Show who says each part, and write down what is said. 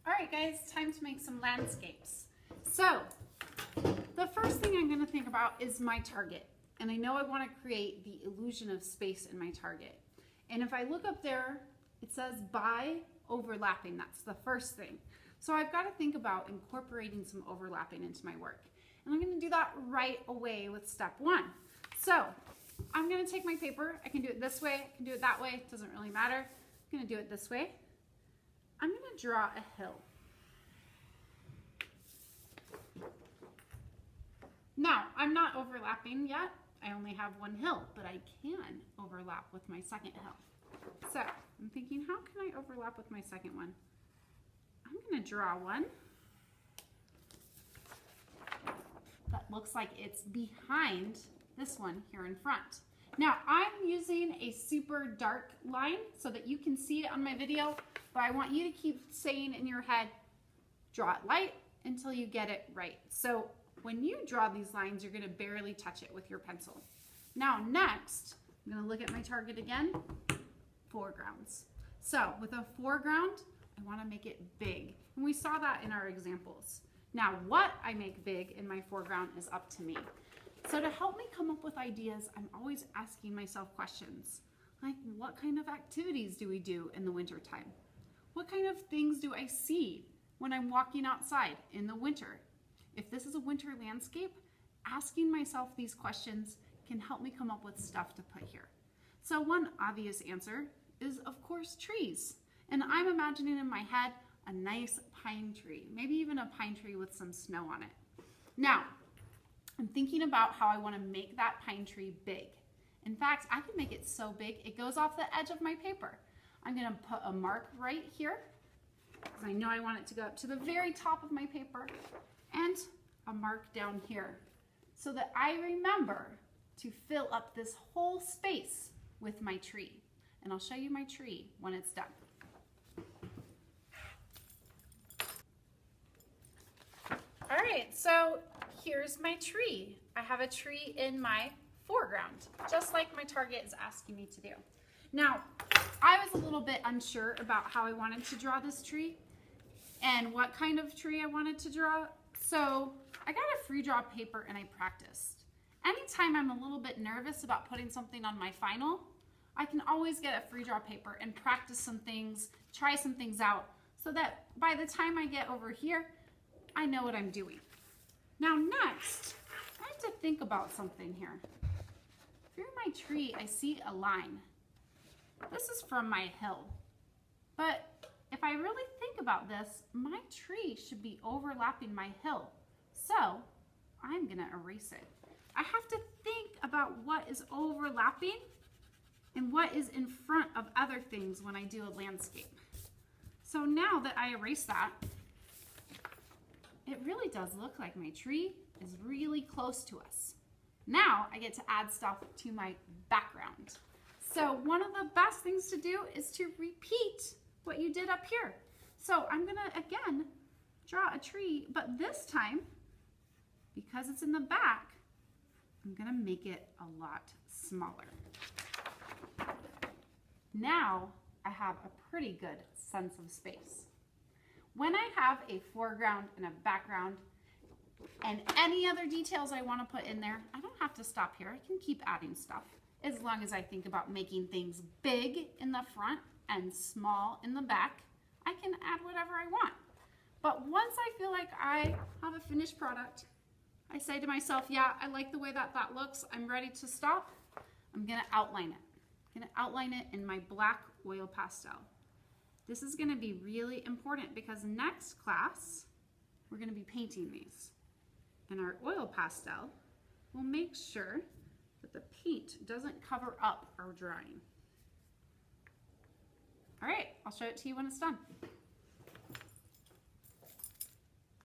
Speaker 1: All right, guys, time to make some landscapes. So the first thing I'm going to think about is my target. And I know I want to create the illusion of space in my target. And if I look up there, it says by overlapping. That's the first thing. So I've got to think about incorporating some overlapping into my work. And I'm going to do that right away with step one. So I'm going to take my paper. I can do it this way. I can do it that way. It doesn't really matter. I'm going to do it this way. I'm going to draw a hill. Now, I'm not overlapping yet. I only have one hill, but I can overlap with my second hill. So I'm thinking, how can I overlap with my second one? I'm going to draw one that looks like it's behind this one here in front. Now, I'm using a super dark line so that you can see it on my video, but I want you to keep saying in your head, draw it light until you get it right. So when you draw these lines, you're going to barely touch it with your pencil. Now, next, I'm going to look at my target again, foregrounds. So with a foreground, I want to make it big. And we saw that in our examples. Now, what I make big in my foreground is up to me. So to help me come up with ideas, I'm always asking myself questions. Like, what kind of activities do we do in the wintertime? What kind of things do I see when I'm walking outside in the winter? If this is a winter landscape, asking myself these questions can help me come up with stuff to put here. So one obvious answer is, of course, trees. And I'm imagining in my head a nice pine tree, maybe even a pine tree with some snow on it. Now, I'm thinking about how I want to make that pine tree big. In fact, I can make it so big it goes off the edge of my paper. I'm going to put a mark right here because I know I want it to go up to the very top of my paper, and a mark down here so that I remember to fill up this whole space with my tree. And I'll show you my tree when it's done. All right, so here's my tree. I have a tree in my foreground, just like my target is asking me to do. Now, I was a little bit unsure about how I wanted to draw this tree and what kind of tree I wanted to draw. So I got a free draw paper and I practiced. Anytime I'm a little bit nervous about putting something on my final, I can always get a free draw paper and practice some things, try some things out, so that by the time I get over here, I know what I'm doing. Now next, I have to think about something here. Through my tree, I see a line. This is from my hill. But if I really think about this, my tree should be overlapping my hill. So I'm gonna erase it. I have to think about what is overlapping and what is in front of other things when I do a landscape. So now that I erase that, it really does look like my tree is really close to us. Now I get to add stuff to my background. So one of the best things to do is to repeat what you did up here. So I'm gonna, again, draw a tree, but this time, because it's in the back, I'm gonna make it a lot smaller. Now I have a pretty good sense of space. When I have a foreground and a background and any other details I want to put in there, I don't have to stop here. I can keep adding stuff as long as I think about making things big in the front and small in the back. I can add whatever I want. But once I feel like I have a finished product, I say to myself, yeah, I like the way that looks. I'm ready to stop. I'm going to outline it. I'm going to outline it in my black oil pastel. This is going to be really important because next class, we're going to be painting these. And our oil pastel will make sure that the paint doesn't cover up our drawing. All right, I'll show it to you when it's done.